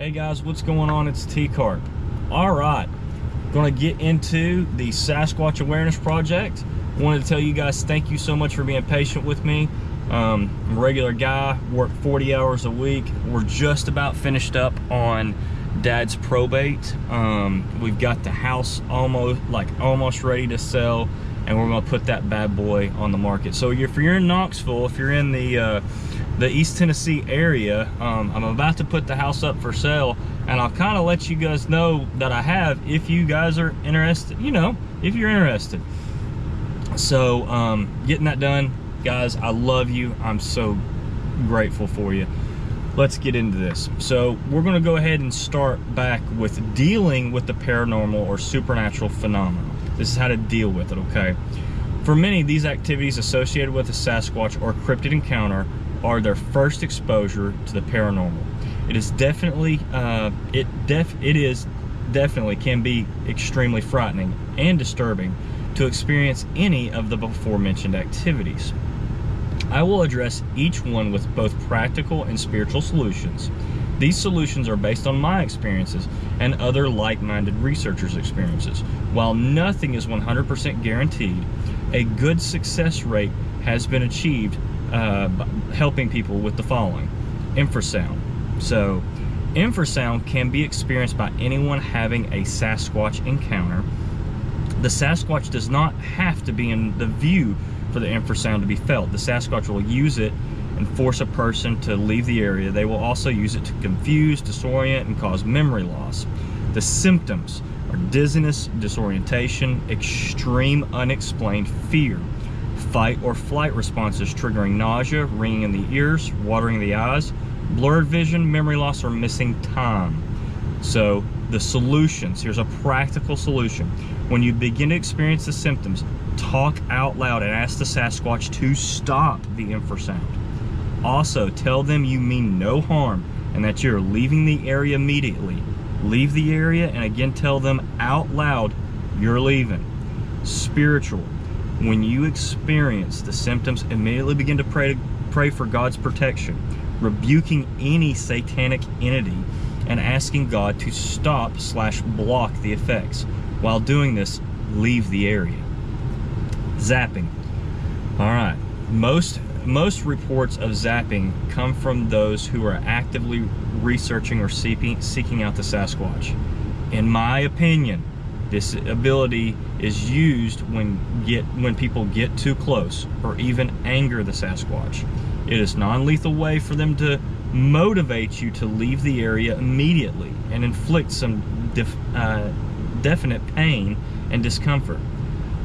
Hey guys, what's going on? It's T-Carp. All right, gonna get into the Sasquatch Awareness Project. Wanted to tell you guys thank you so much for being patient with me. I'm a regular guy, work 40 hours a week. We're just about finished up on Dad's probate. We've got the house almost ready to sell, and we're gonna put that bad boy on the market. So if you're in Knoxville, if you're in the East Tennessee area, I'm about to put the house up for sale, and I'll kind of let you guys know that I have, if you guys are interested, if you're interested. So getting that done, guys. I love you. I'm so grateful for you. Let's get into this. So we're going to go ahead and start back with dealing with the paranormal or supernatural phenomena. This is how to deal with it, okay? For many, these activities associated with a Sasquatch or cryptid encounter are their first exposure to the paranormal. It is definitely can be extremely frightening and disturbing to experience any of the before mentioned activities. I will address each one with both practical and spiritual solutions. These solutions are based on my experiences and other like-minded researchers' experiences. While nothing is 100% guaranteed, a good success rate has been achieved helping people with the following. Infrasound. So infrasound can be experienced by anyone having a Sasquatch encounter. The Sasquatch does not have to be in the view for the infrasound to be felt. The Sasquatch will use it and force a person to leave the area. They will also use it to confuse, disorient, and cause memory loss. The symptoms are dizziness, disorientation, extreme unexplained fear, fight or flight responses triggering nausea, ringing in the ears, watering the eyes, blurred vision, memory loss, or missing time. So the solutions, here's a practical solution. When you begin to experience the symptoms, talk out loud and ask the Sasquatch to stop the infrasound. Also, tell them you mean no harm and that you're leaving the area immediately. Leave the area, and again tell them out loud you're leaving. Spiritual. When you experience the symptoms, immediately begin to pray for God's protection, rebuking any satanic entity and asking God to stop/block the effects. While doing this, leave the area. Zapping. All right, most reports of zapping come from those who are actively researching or seeking out the Sasquatch. In my opinion, this ability is used when people get too close or even anger the Sasquatch. It is non-lethal way for them to motivate you to leave the area immediately and inflict some definite pain and discomfort.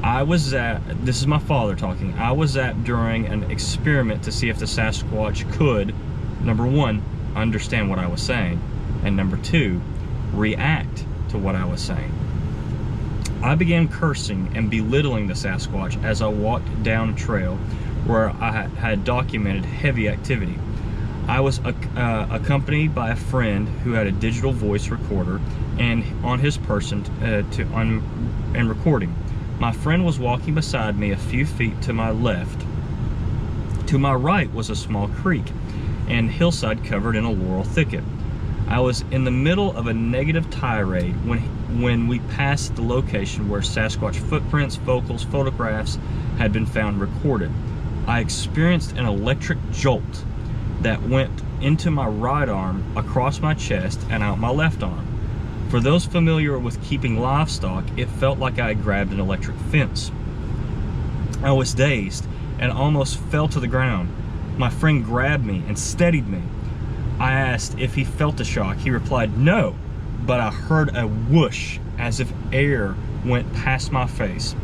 This is my father talking. I was zapped during an experiment to see if the Sasquatch could, number one, understand what I was saying, and number two, react to what I was saying. I began cursing and belittling the Sasquatch as I walked down a trail where I had documented heavy activity. I was accompanied by a friend who had a digital voice recorder and on his person and recording. My friend was walking beside me a few feet to my left. To my right was a small creek and hillside covered in a laurel thicket. I was in the middle of a negative tirade when we passed the location where Sasquatch footprints, vocals, photographs had been found recorded. I experienced an electric jolt that went into my right arm, across my chest, and out my left arm. For those familiar with keeping livestock, it felt like I had grabbed an electric fence. I was dazed and almost fell to the ground. My friend grabbed me and steadied me. I asked if he felt the shock. He replied, no, but I heard a whoosh as if air went past my face.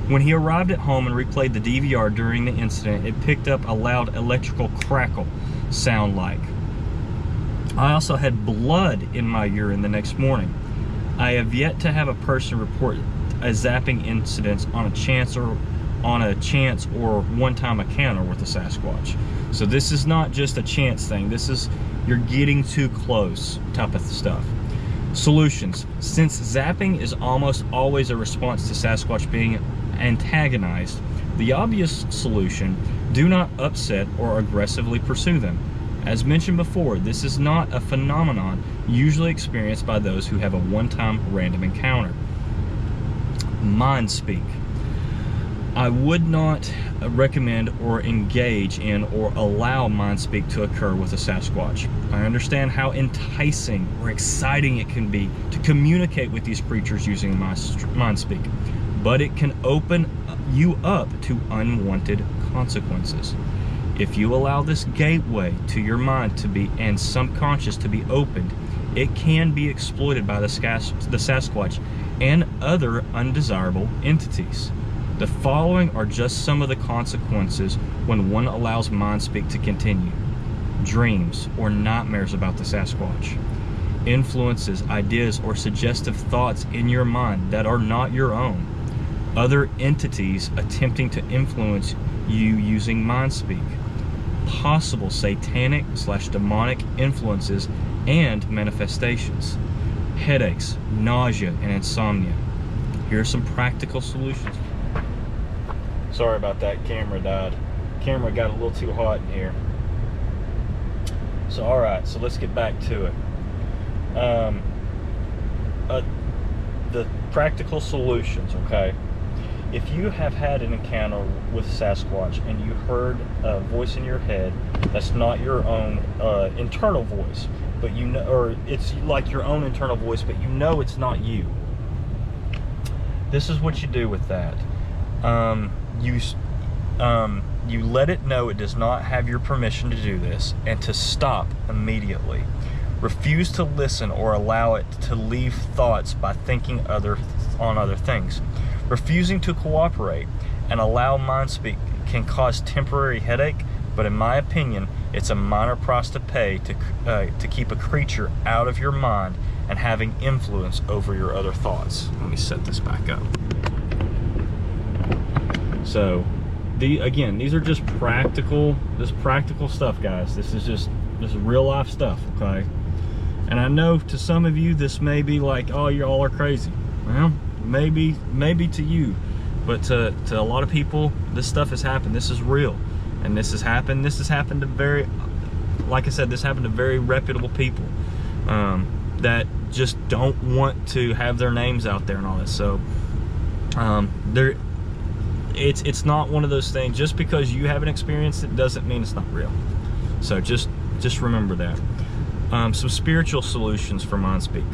When he arrived at home and replayed the DVR during the incident, it picked up a loud electrical crackle sound like. I also had blood in my urine the next morning. I have yet to have a person report a zapping incident on a chance or one-time encounter with a Sasquatch. So this is not just a chance thing. This is you're getting too close type of stuff. Solutions. Since zapping is almost always a response to Sasquatch being antagonized, the obvious solution, do not upset or aggressively pursue them. As mentioned before, this is not a phenomenon usually experienced by those who have a one-time random encounter. Mind speak. I would not recommend or engage in or allow mind speak to occur with a Sasquatch. I understand how enticing or exciting it can be to communicate with these creatures using mind speak, but it can open you up to unwanted consequences. If you allow this gateway to your mind to be and subconscious to be opened, it can be exploited by the Sasquatch and other undesirable entities. The following are just some of the consequences when one allows mind speak to continue. Dreams or nightmares about the Sasquatch. Influences, ideas, or suggestive thoughts in your mind that are not your own. Other entities attempting to influence you using mind speak. Possible satanic/demonic influences and manifestations. Headaches, nausea, and insomnia. Here are some practical solutions. Sorry about that, camera died. Camera got a little too hot in here. So alright, so let's get back to it. The practical solutions, okay? If you have had an encounter with Sasquatch and you heard a voice in your head that's not your own internal voice, but you know, or it's like your own internal voice, but you know it's not you. This is what you do with that. You let it know it does not have your permission to do this, and to stop immediately. Refuse to listen or allow it to leave thoughts by thinking on other things. Refusing to cooperate and allow mind speak can cause temporary headache, but in my opinion, it's a minor price to pay to keep a creature out of your mind and having influence over your other thoughts. Let me set this back up. So, again, these are just practical stuff, guys. This is real life stuff, okay? And I know to some of you this may be like, oh, you all are crazy. Well, maybe to you, but to a lot of people, this stuff has happened. This is real, and this has happened to very, like I said, this happened to very reputable people that just don't want to have their names out there and all this. So it's not one of those things. Just because you haven't experienced it doesn't mean it's not real. So just remember that. Some spiritual solutions for mind speak.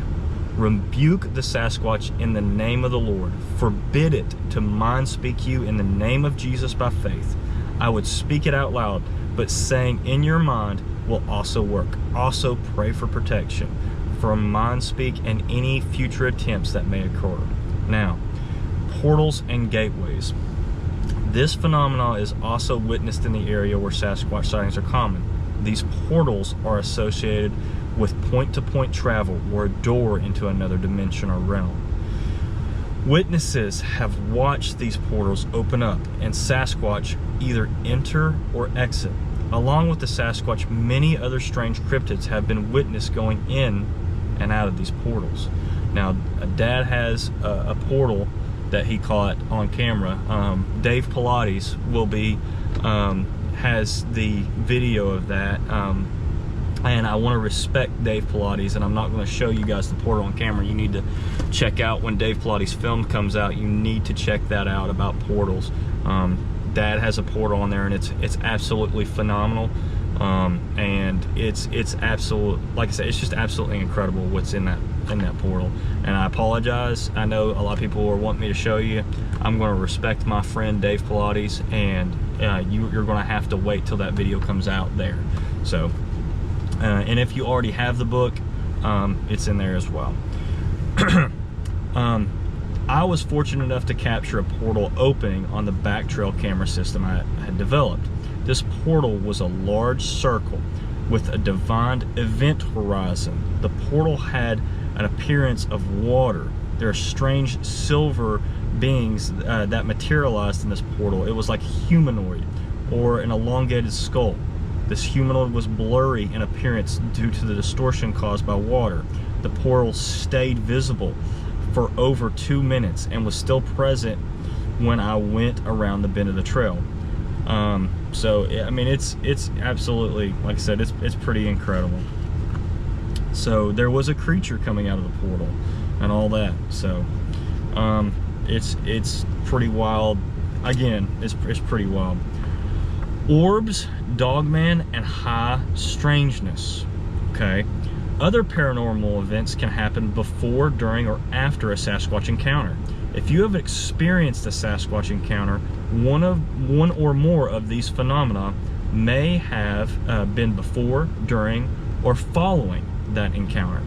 Rebuke the Sasquatch in the name of the Lord. Forbid it to mind speak you in the name of Jesus by faith. I would speak it out loud, but saying in your mind will also work. Also pray for protection from mind speak and any future attempts that may occur. Now, portals and gateways. This phenomenon is also witnessed in the area where Sasquatch sightings are common. These portals are associated with point-to-point travel or a door into another dimension or realm. Witnesses have watched these portals open up and Sasquatch either enter or exit. Along with the Sasquatch, many other strange cryptids have been witnessed going in and out of these portals. Now, Dad has a portal that he caught on camera. Dave Pilates will be has the video of that, and I want to respect Dave Pilates, and I'm not going to show you guys the portal on camera. You need to check out when Dave Pilates film comes out. You need to check that out about portals. Dad has a portal on there, and it's absolutely phenomenal, and it's absolute, like I said, it's just absolutely incredible what's in that portal. And I apologize, I know a lot of people will want me to show you. I'm going to respect my friend Dave Pilates, and you're going to have to wait till that video comes out there. So and if you already have the book, it's in there as well. I was fortunate enough to capture a portal opening on the back trail camera system I had developed. This portal was a large circle with a defined event horizon. The portal had an appearance of water. There are strange silver beings that materialized in this portal. It was like humanoid or an elongated skull. This humanoid was blurry in appearance due to the distortion caused by water. The portal stayed visible for over 2 minutes and was still present when I went around the bend of the trail. So I mean, it's absolutely, like I said, it's pretty incredible. So there was a creature coming out of the portal and all that. So it's pretty wild. Again, it's pretty wild. Orbs, dogman, and high strangeness. Okay. Other paranormal events can happen before, during, or after a Sasquatch encounter. If you have experienced a Sasquatch encounter, one or more of these phenomena may have been before, during, or following that encounter.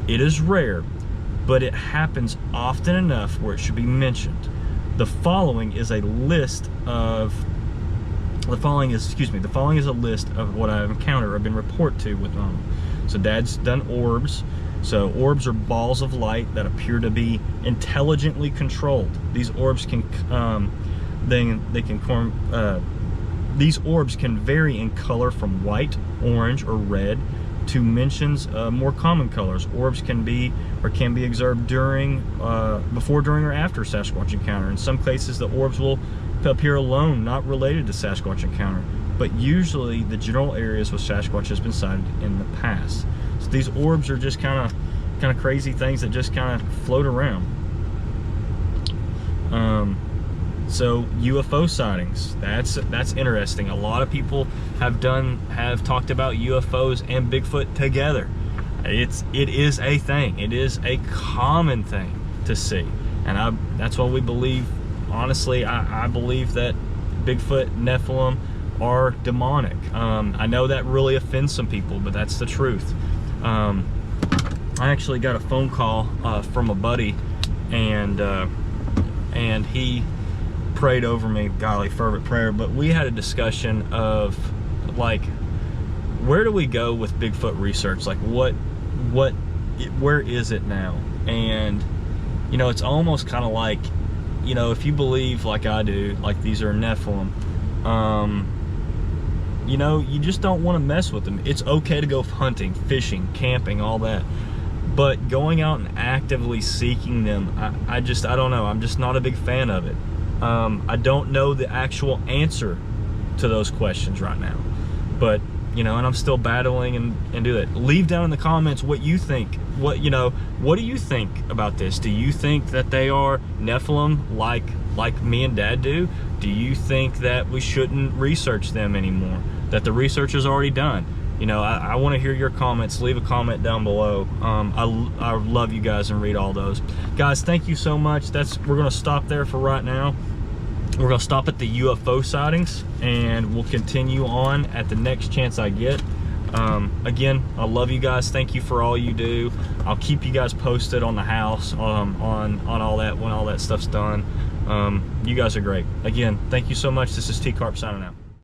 It is rare, but it happens often enough where it should be mentioned. The following is a list of the following is a list of what I've encountered or been reported to with them. So Dad's done orbs. So orbs are balls of light that appear to be intelligently controlled. These orbs can these orbs can vary in color from white, orange, or red to mentions more common colors. Orbs can be observed during, before, during, or after Sasquatch encounter. In some cases, the orbs will appear alone, not related to Sasquatch encounter, but usually the general areas where Sasquatch has been sighted in the past. So these orbs are just kind of crazy things that just kind of float around. So UFO sightings, that's interesting. A lot of people have talked about UFOs and Bigfoot together. It is a thing. It is a common thing to see, and that's why we believe. Honestly, I believe that Bigfoot, Nephilim are demonic. I know that really offends some people, but that's the truth. I actually got a phone call from a buddy, and he prayed over me, golly, fervent prayer. But we had a discussion of, like, where do we go with Bigfoot research? Like, where is it now? And you know, it's almost kind of like, you know, if you believe like I do, like these are Nephilim, you know, you just don't want to mess with them. It's okay to go hunting, fishing, camping, all that, but going out and actively seeking them, I don't know. I'm just not a big fan of it. I don't know the actual answer to those questions right now, but you know, and I'm still battling and do that. Leave down in the comments what you think. What do you think about this? Do you think that they are Nephilim like me and Dad do? Do you think that we shouldn't research them anymore? That the research is already done? You know, I want to hear your comments. Leave a comment down below. I love you guys and read all those. Guys, thank you so much. We're gonna stop there for right now. We're gonna stop at the UFO sightings, and we'll continue on at the next chance I get. Again, I love you guys. Thank you for all you do. I'll keep you guys posted on the house, on all that when all that stuff's done. You guys are great. Again, thank you so much. This is T Carp signing out.